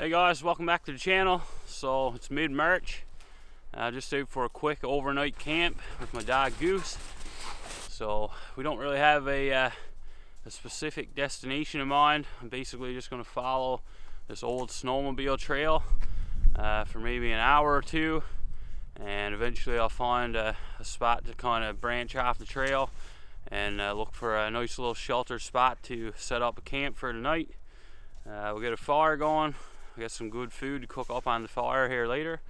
Hey guys, welcome back to the channel. So it's mid-March. Just out for a quick overnight camp with my dog Goose. So we don't really have a specific destination in mind. I'm basically just going to follow this old snowmobile trail for maybe an hour or two, and eventually I'll find a spot to kind of branch off the trail and look for a nice little sheltered spot to set up a camp for the night. We'll get a fire going. We got some good food to cook up on the fire here later.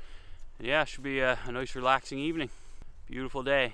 And yeah, it should be a nice relaxing evening. Beautiful day.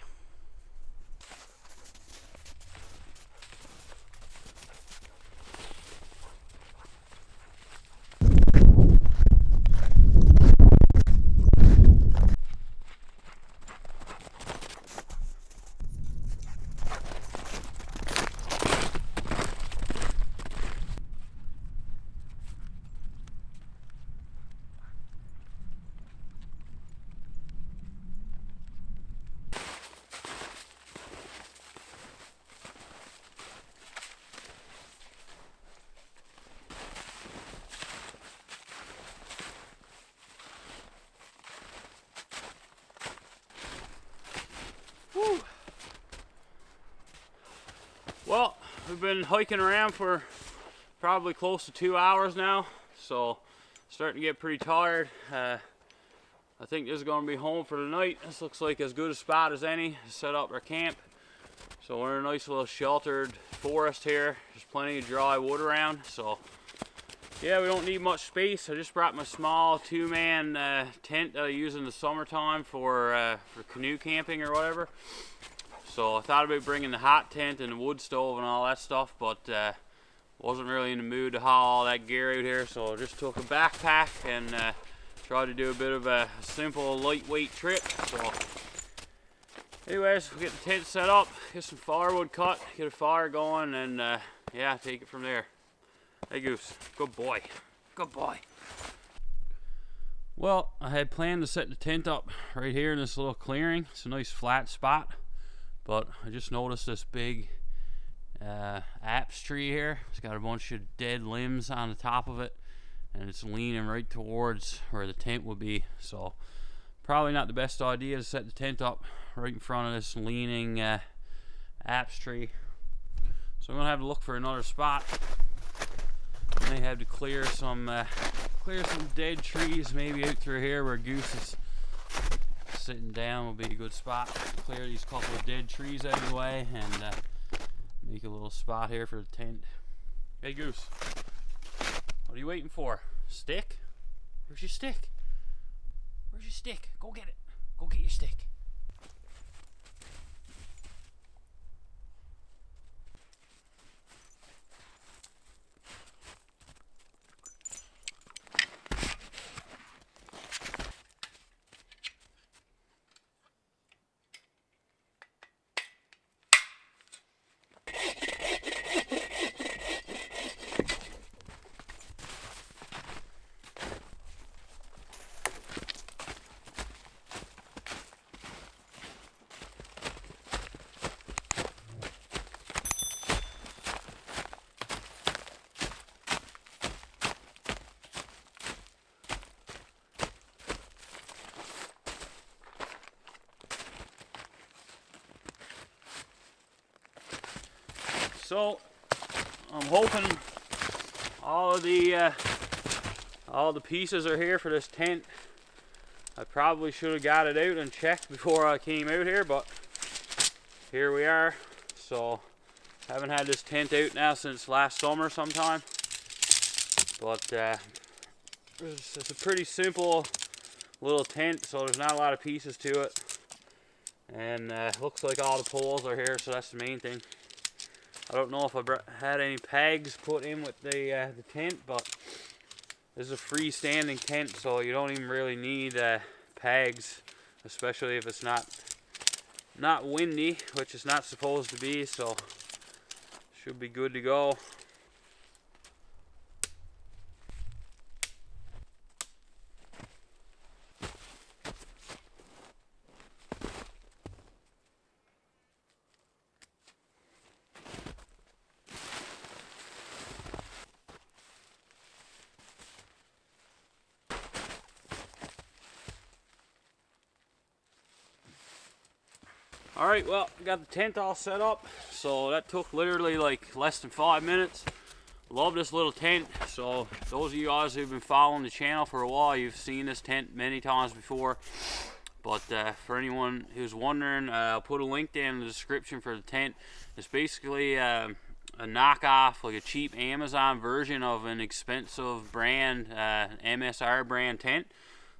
Woo. Well, we've been hiking around for probably close to 2 hours now, so starting to get pretty tired. I think this is going to be home for the night. This looks like as good a spot as any to set up our camp. So we're in a nice little sheltered forest here. There's plenty of dry wood around, so yeah, we don't need much space. I just brought my small two-man tent that I use in the summertime for canoe camping or whatever. So I thought about bringing the hot tent and the wood stove and all that stuff, but wasn't really in the mood to haul all that gear out here, so I just took a backpack and tried to do a bit of a simple, lightweight trip. So anyways, we'll get the tent set up, get some firewood cut, get a fire going, and yeah, take it from there. Hey Goose, good boy, good boy. Well, I had planned to set the tent up right here in this little clearing. It's a nice flat spot, but I just noticed this big apple tree here. It's got a bunch of dead limbs on the top of it, and it's leaning right towards where the tent would be. So probably not the best idea to set the tent up right in front of this leaning apple tree. So I'm gonna have to look for another spot. I may have to clear some dead trees, maybe out through here where Goose is sitting down will be a good spot. Clear these couple of dead trees out of the way and make a little spot here for the tent. Hey Goose, what are you waiting for? Stick? Where's your stick? Where's your stick? Go get it. Go get your stick. So I'm hoping all the pieces are here for this tent. I probably should have got it out and checked before I came out here, but here we are. So haven't had this tent out now since last summer sometime, but it's a pretty simple little tent, so there's not a lot of pieces to it, and looks like all the poles are here, so that's the main thing. I don't know if I had any pegs put in with the tent, but this is a freestanding tent, so you don't even really need pegs, especially if it's not windy, which it's not supposed to be, so should be good to go. Alright, well, I got the tent all set up, so that took literally like less than 5 minutes. Love this little tent. So those of you guys who've been following the channel for a while, you've seen this tent many times before. But for anyone who's wondering, I'll put a link down in the description for the tent. It's basically a knockoff, like a cheap Amazon version of an expensive brand, MSR brand tent.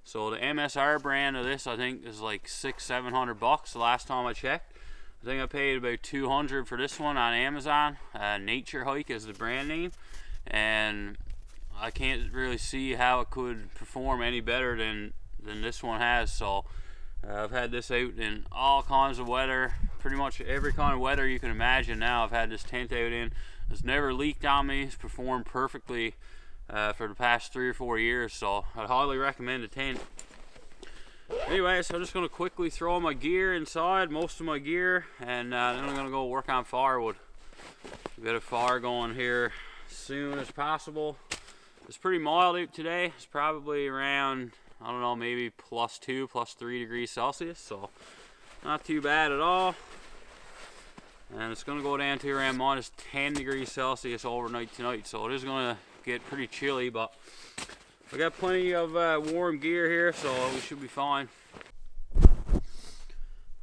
So the MSR brand of this, I think, is like $600-700 the last time I checked. I think I paid about $200 for this one on Amazon. Nature Hike is the brand name, and I can't really see how it could perform any better than this one has. So I've had this out in all kinds of weather, pretty much every kind of weather you can imagine. Now I've had this tent out in. It's never leaked on me. It's performed perfectly for the past 3 or 4 years, so I'd highly recommend the tent. Anyway, so I'm just going to quickly throw my gear inside, most of my gear, and then I'm going to go work on firewood. Get a fire going here as soon as possible. It's pretty mild out today. It's probably around, I don't know, maybe +2, +3 degrees Celsius, so not too bad at all. And it's going to go down to around -10 degrees Celsius overnight tonight, so it is going to get pretty chilly, but I got plenty of warm gear here, so we should be fine.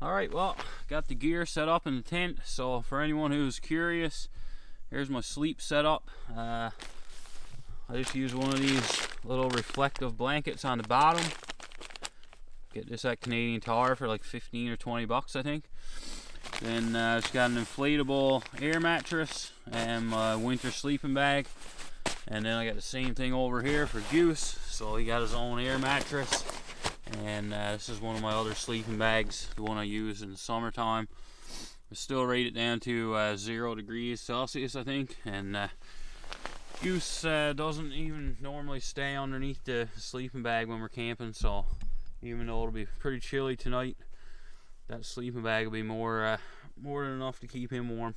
Alright, well, got the gear set up in the tent. So for anyone who's curious, here's my sleep setup. I just use one of these little reflective blankets on the bottom. Get this at Canadian Tire for like 15 or 20 bucks, I think. Then it's got an inflatable air mattress and my winter sleeping bag. And then I got the same thing over here for Goose. So he got his own air mattress. And this is one of my other sleeping bags, the one I use in the summertime. I still rate it down to 0 degrees Celsius, I think. And Goose doesn't even normally stay underneath the sleeping bag when we're camping. So even though it'll be pretty chilly tonight, that sleeping bag will be more than enough to keep him warm.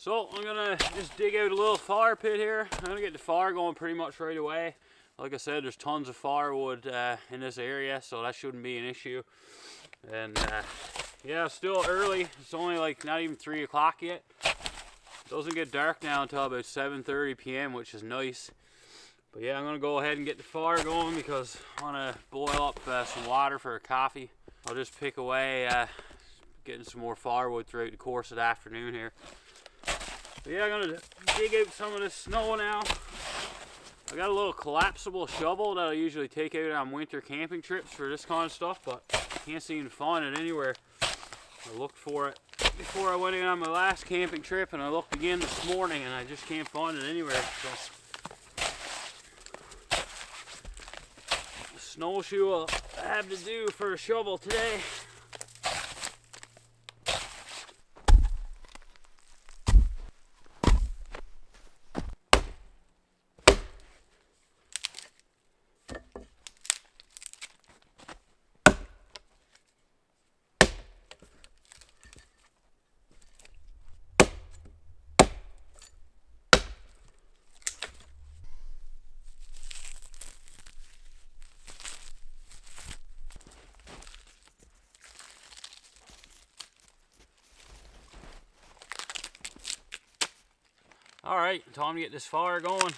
So I'm gonna just dig out a little fire pit here. I'm gonna get the fire going pretty much right away. Like I said, there's tons of firewood in this area, so that shouldn't be an issue. And yeah, it's still early. It's only like not even 3 o'clock yet. It doesn't get dark now until about 7:30 p.m., which is nice. But yeah, I'm gonna go ahead and get the fire going because I wanna boil up some water for a coffee. I'll just pick away getting some more firewood throughout the course of the afternoon here. But yeah, I'm gonna dig out some of this snow now. I got a little collapsible shovel that I usually take out on winter camping trips for this kind of stuff, but can't seem to find it anywhere. I looked for it before I went in on my last camping trip, and I looked again this morning, and I just can't find it anywhere. So the snowshoe will have to do for a shovel today. Alright, time to get this fire going.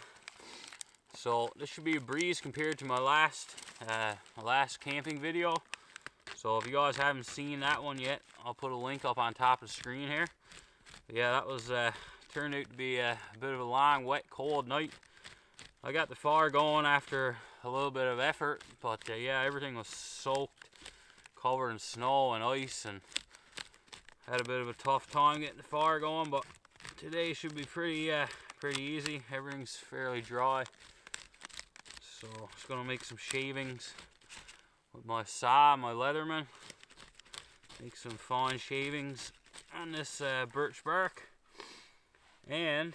So this should be a breeze compared to my last camping video. So if you guys haven't seen that one yet, I'll put a link up on top of the screen here. But yeah, that was turned out to be a bit of a long, wet, cold night. I got the fire going after a little bit of effort, but yeah, everything was soaked, covered in snow and ice, and had a bit of a tough time getting the fire going. But today should be pretty easy. Everything's fairly dry, so just gonna make some shavings with my saw, my Leatherman. Make some fine shavings on this birch bark. And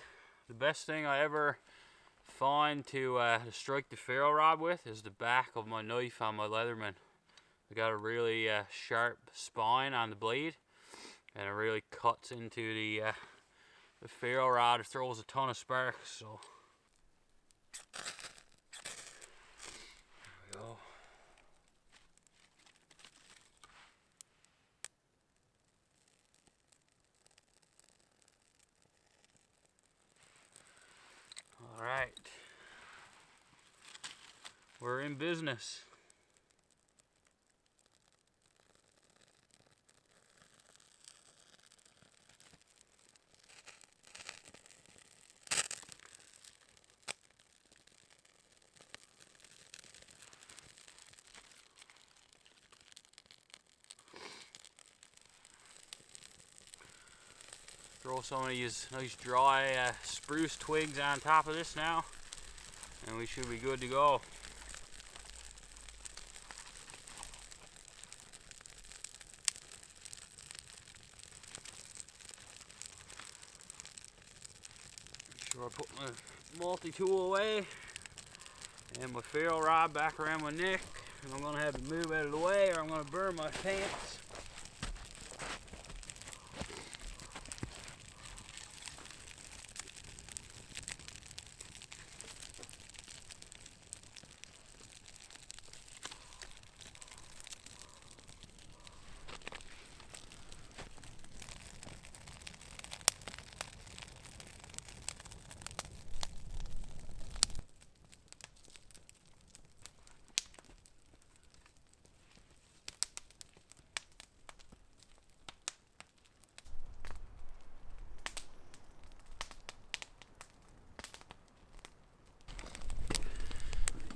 the best thing I ever find to strike the ferro rod with is the back of my knife on my Leatherman. I got a really sharp spine on the blade, and it really cuts into the ferro rod. It throws a ton of sparks. So there we go. All right, we're in business. Throw some of these nice dry spruce twigs on top of this now, and we should be good to go. Make sure I put my multi-tool away and my ferro rod back around my neck, and I'm gonna have to move out of the way or I'm gonna burn my pants.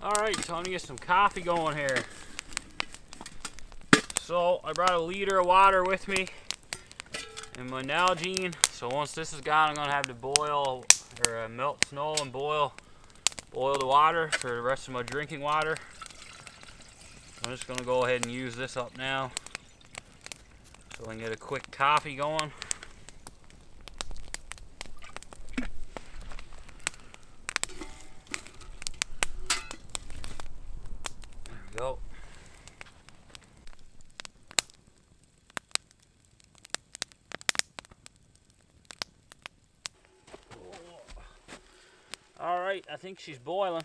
Alright, so I'm gonna get some coffee going here. So I brought a liter of water with me and my Nalgene. So once this is gone, I'm gonna have to boil or melt snow and boil the water for the rest of my drinking water. I'm just gonna go ahead and use this up now so I can get a quick coffee going. Go. All right, I think she's boiling.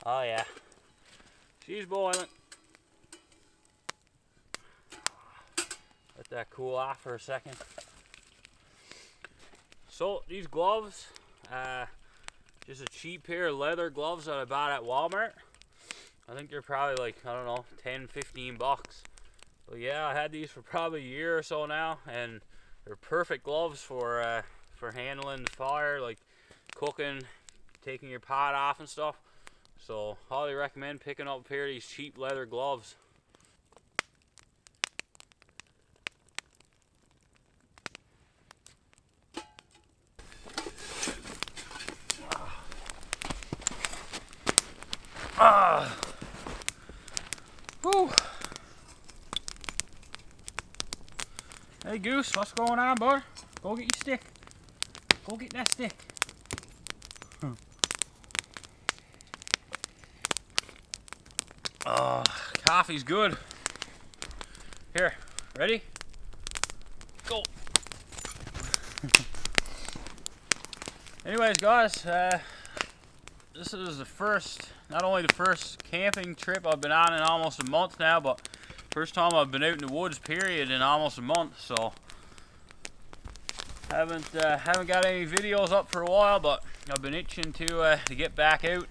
Oh yeah, she's boiling. Let that cool off for a second. So these gloves, just a cheap pair of leather gloves that I bought at Walmart. I think they're probably like, I don't know, 10, 15 bucks. But yeah, I had these for probably a year or so now, and they're perfect gloves for handling the fire, like cooking, taking your pot off and stuff. So highly recommend picking up a pair of these cheap leather gloves. Whew. Hey Goose, what's going on, bud? Go get your stick. Go get that stick. Coffee's good. Here, ready? Go. Anyways, guys, this is the first, not only the first camping trip I've been on in almost a month now, but first time I've been out in the woods, period, in almost a month. So haven't got any videos up for a while, but I've been itching to get back out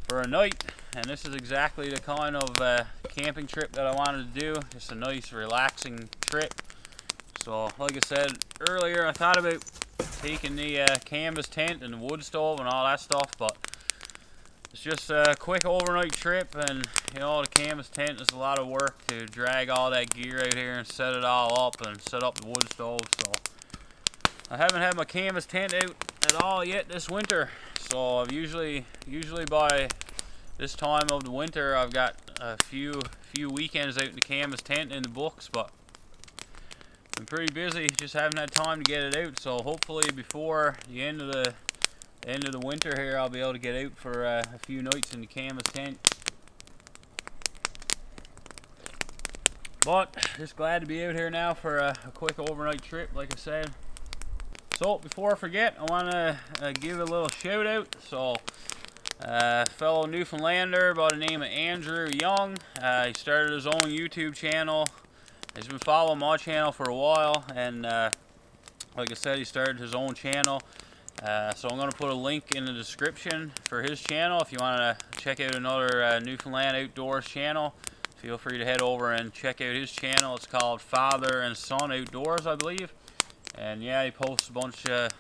for a night, and this is exactly the kind of camping trip that I wanted to do. Just a nice, relaxing trip. So, like I said earlier, I thought about taking the canvas tent and the wood stove and all that stuff, but it's just a quick overnight trip, and you know, the canvas tent is a lot of work to drag all that gear out here and set it all up and set up the wood stove. So I haven't had my canvas tent out at all yet this winter. So I've usually by this time of the winter I've got a few weekends out in the canvas tent in the books, but been pretty busy, just haven't had time to get it out. So hopefully before the end of the winter here, I'll be able to get out for a few nights in the canvas tent. But just glad to be out here now for a quick overnight trip, like I said. So before I forget, I want to give a little shout out. So fellow Newfoundlander by the name of Andrew Young, he started his own YouTube channel. He's been following my channel for a while, and like I said, he started his own channel. So I'm going to put a link in the description for his channel. If you want to check out another Newfoundland Outdoors channel, feel free to head over and check out his channel. It's called Father and Son Outdoors, I believe. And yeah, he posts a bunch of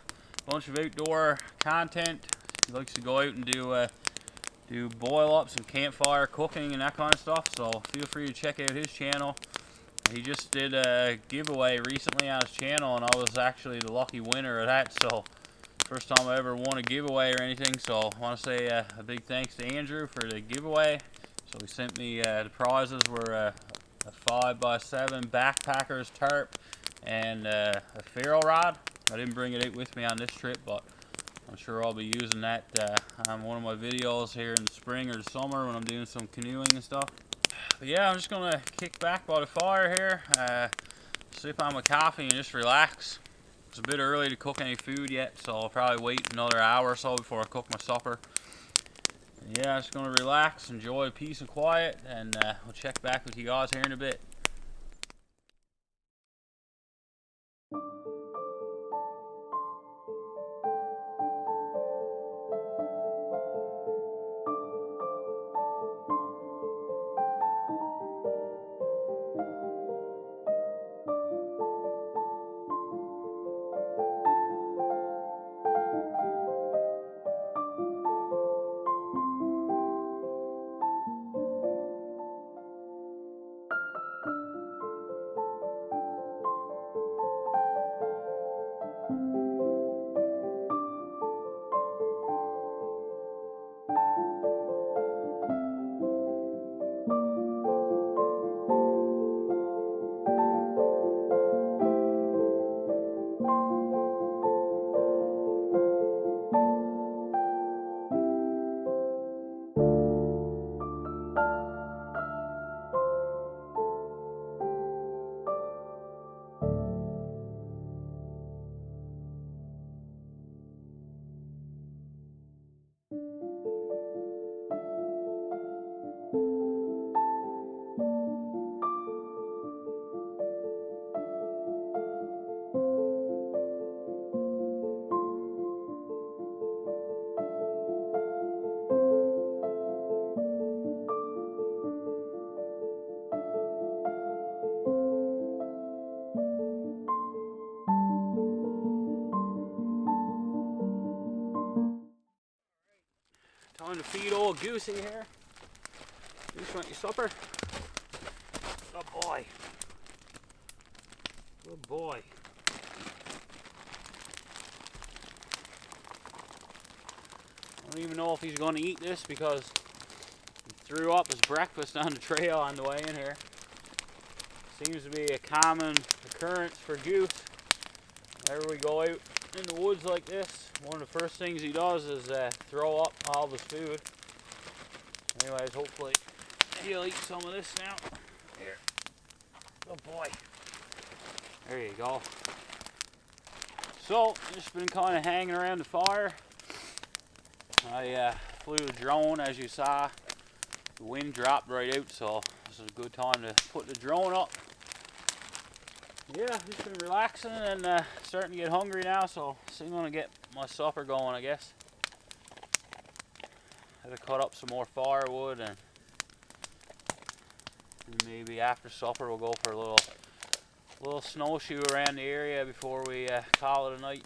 outdoor content. He likes to go out and do boil ups and campfire cooking and that kind of stuff. So feel free to check out his channel. He just did a giveaway recently on his channel, and I was actually the lucky winner of that. So first time I ever won a giveaway or anything. So I want to say a big thanks to Andrew for the giveaway. So he sent me the prizes were a 5x7 backpackers tarp and a ferro rod. I didn't bring it out with me on this trip, but I'm sure I'll be using that on one of my videos here in the spring or the summer when I'm doing some canoeing and stuff. But yeah, I'm just gonna kick back by the fire here, sip on my coffee and just relax. It's a bit early to cook any food yet, so I'll probably wait another hour or so before I cook my supper. And yeah, I'm just gonna relax, enjoy peace and quiet, and we'll check back with you guys here in a bit. Time to feed old Goosey here. Goose, want your supper? Good boy. Good boy. I don't even know if he's going to eat this because he threw up his breakfast on the trail on the way in here. Seems to be a common occurrence for Goose. Whenever we go out in the woods like this, one of the first things he does is throw up all of his food. Anyways, hopefully he'll eat some of this now. Here. Good boy. There you go. So, just been kind of hanging around the fire. I flew the drone, as you saw. The wind dropped right out, so this is a good time to put the drone up. Yeah, just been relaxing and starting to get hungry now, so I'm gonna get my supper going, I guess. Had to cut up some more firewood, and maybe after supper we'll go for a little snowshoe around the area before we call it a night.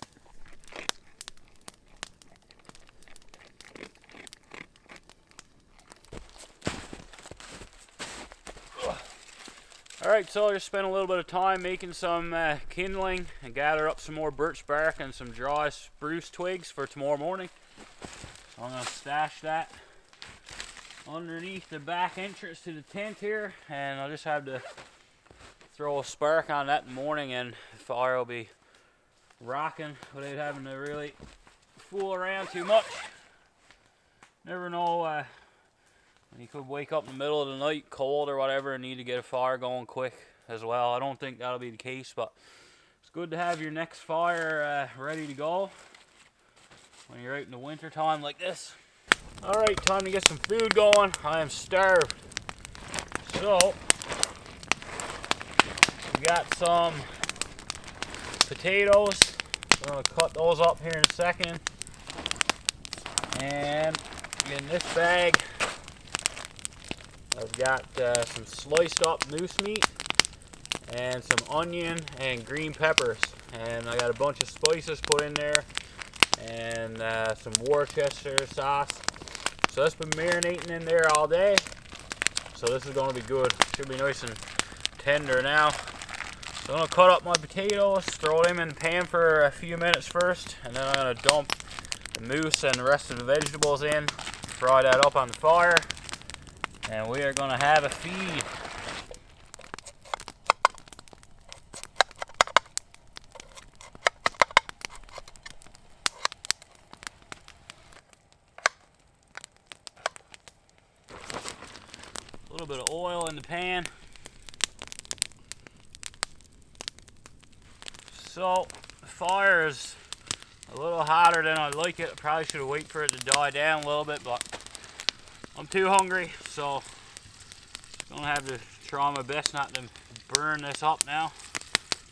Alright, so I just spent a little bit of time making some kindling and gather up some more birch bark and some dry spruce twigs for tomorrow morning. So I'm going to stash that underneath the back entrance to the tent here, and I'll just have to throw a spark on that in the morning and the fire will be rocking without having to really fool around too much. Never know, you could wake up in the middle of the night cold or whatever and need to get a fire going quick as well. I don't think that'll be the case, but it's good to have your next fire ready to go when you're out in the winter time like this. Alright, time to get some food going. I am starved. So, we got some potatoes. I'm going to cut those up here in a second. And in this bag, I've got some sliced up moose meat and some onion and green peppers, and I got a bunch of spices put in there and some Worcestershire sauce. So that's been marinating in there all day, so this is going to be good. Should be nice and tender now. So I'm going to cut up my potatoes, throw them in the pan for a few minutes first, and then I'm going to dump the moose and the rest of the vegetables in, fry that up on the fire, and we are going to have a feed. A little bit of oil in the pan. So the fire is a little hotter than I like it. I probably should have waited for it to die down a little bit, but I'm too hungry, so I'm gonna have to try my best not to burn this up now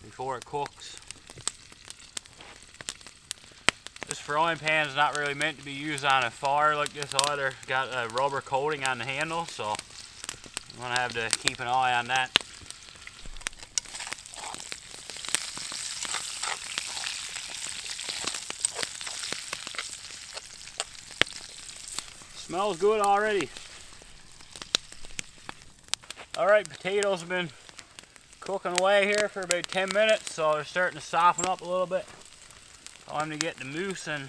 before it cooks. This frying pan is not really meant to be used on a fire like this either. Got a rubber coating on the handle, so I'm gonna have to keep an eye on that. Smells good already. Alright, potatoes have been cooking away here for about 10 minutes, so they're starting to soften up a little bit. Time to get the moose and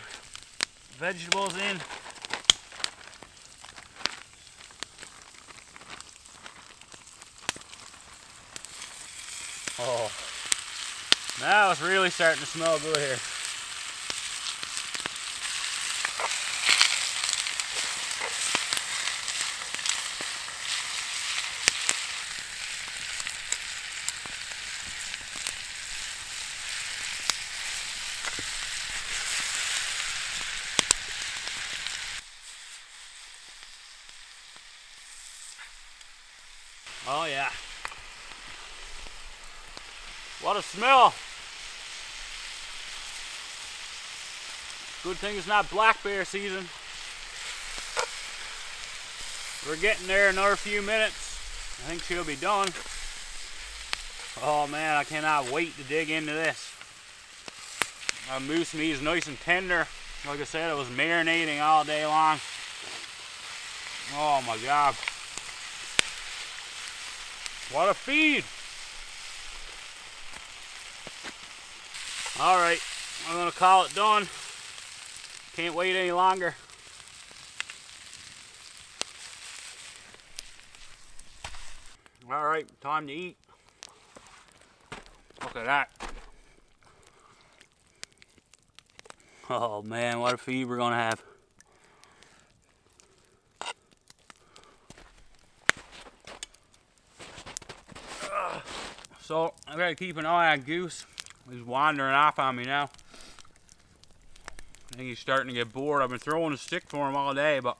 vegetables in. Oh, now it's really starting to smell good here. Oh yeah. What a smell. Good thing it's not black bear season. We're getting there in another few minutes. I think she'll be done. Oh man, I cannot wait to dig into this. Moose meat is nice and tender. Like I said, it was marinating all day long. Oh my God. What a feed! Alright, I'm gonna call it done. Can't wait any longer. Alright, time to eat. Look at that. Oh man, what a feed we're gonna have. So I gotta keep an eye on Goose. He's wandering off on me now. I think he's starting to get bored. I've been throwing a stick for him all day, but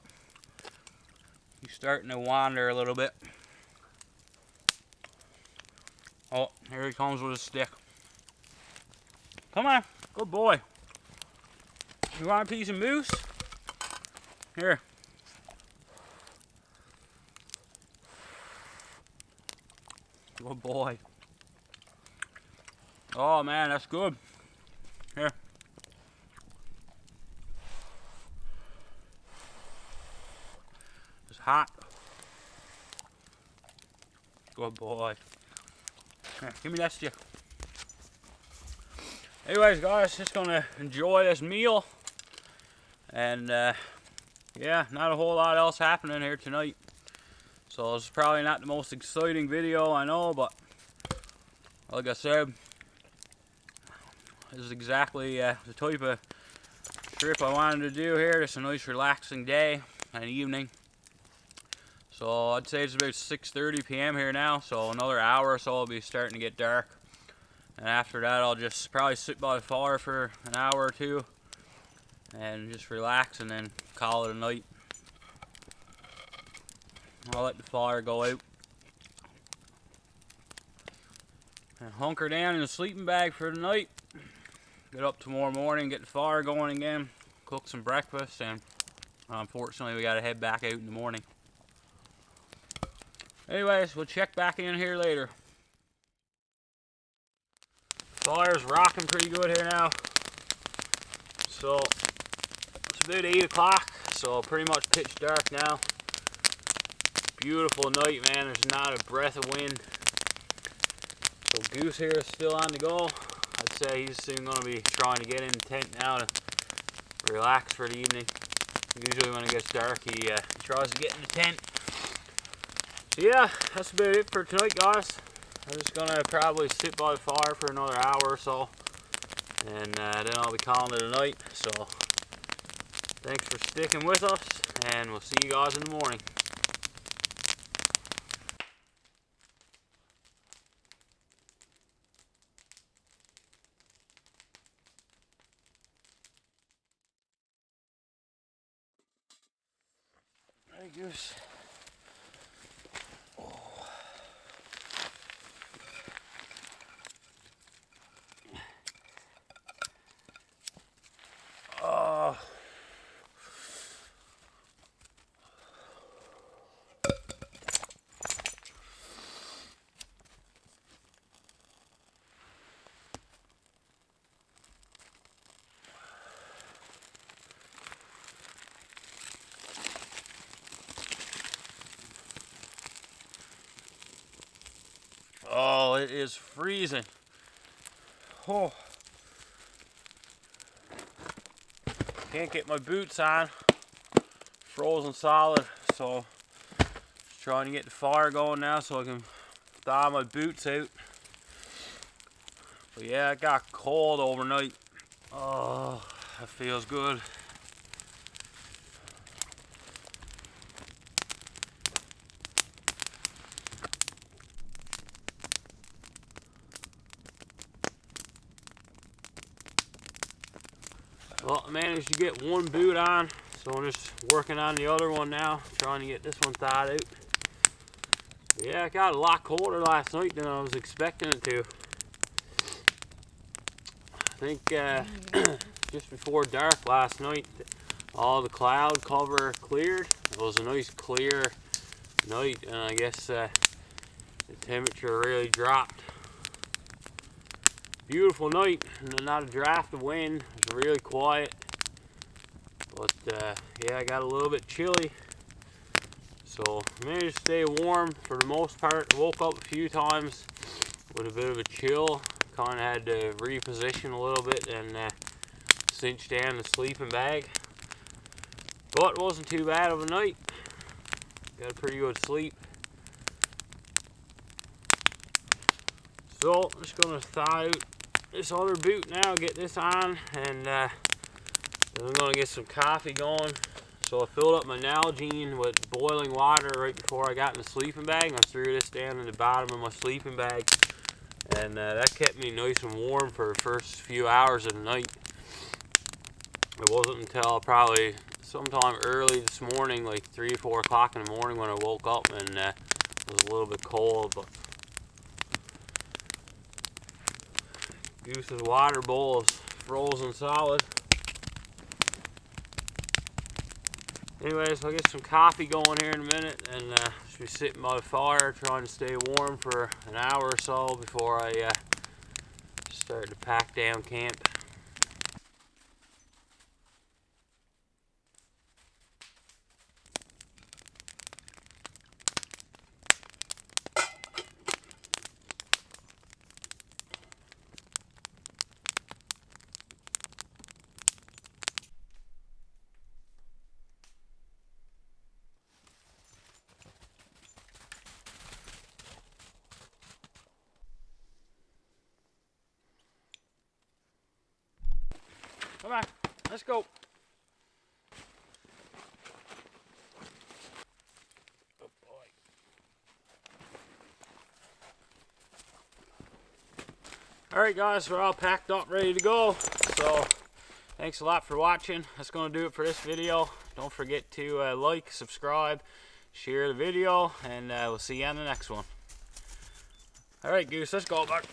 he's starting to wander a little bit. Oh, here he comes with a stick. Come on, good boy. You want a piece of moose? Here. Good boy. Oh man, that's good. Here. It's hot. Good boy. Here, give me that stick. Anyways, guys, just gonna enjoy this meal. And yeah, not a whole lot else happening here tonight. So it's probably not the most exciting video, I know, but like I said, this is exactly the type of trip I wanted to do here. Just a nice relaxing day and evening. So I'd say it's about 6:30 p.m. here now, so another hour or so it'll be starting to get dark. And after that I'll just probably sit by the fire for an hour or two and just relax and then call it a night. I'll let the fire go out and hunker down in a sleeping bag for the night. Get up tomorrow morning, get the fire going again, cook some breakfast, and unfortunately we gotta head back out in the morning. Anyways, we'll check back in here later. Fire's rocking pretty good here now. So it's about 8 o'clock, so pretty much pitch dark now. Beautiful night, man. There's not a breath of wind. So Goose here is still on the go. I'd say he's soon going to be trying to get in the tent now to relax for the evening. Usually when it gets dark, he tries to get in the tent. So yeah, that's about it for tonight, guys. I'm just going to probably sit by the fire for another hour or so, and then I'll be calling it a night. So thanks for sticking with us, and we'll see you guys in the morning. Hey, Goose. Oh, it is freezing. Oh. Can't get my boots on. Frozen solid. So just trying to get the fire going now so I can thaw my boots out. But yeah, it got cold overnight. Oh, that feels good. Well, I managed to get one boot on, so I'm just working on the other one now, trying to get this one thawed out. Yeah, it got a lot colder last night than I was expecting it to. I think just before dark last night, all the cloud cover cleared. It was a nice clear night, and I guess the temperature really dropped. Beautiful night, and not a draft of wind. It was really quiet, but yeah, I got a little bit chilly, so I managed to stay warm for the most part. Woke up a few times with a bit of a chill. Kind of had to reposition a little bit and cinch down the sleeping bag, but it wasn't too bad of a night. Got a pretty good sleep. So I'm just gonna thaw out this other boot now, get this on, and then I'm gonna get some coffee going. So I filled up my Nalgene with boiling water right before I got in the sleeping bag, and I threw this down in the bottom of my sleeping bag, and that kept me nice and warm for the first few hours of the night. It wasn't until probably sometime early this morning, like 3 or 4 o'clock in the morning, when I woke up and it was a little bit cold. But Goose's water bowl is frozen solid. Anyways, I'll get some coffee going here in a minute, and just be sitting by the fire trying to stay warm for an hour or so before I start to pack down camp. Come on, let's go. Good boy. Alright guys, we're all packed up, ready to go. So, thanks a lot for watching. That's going to do it for this video. Don't forget to like, subscribe, share the video, and we'll see you on the next one. Alright Goose, let's go back.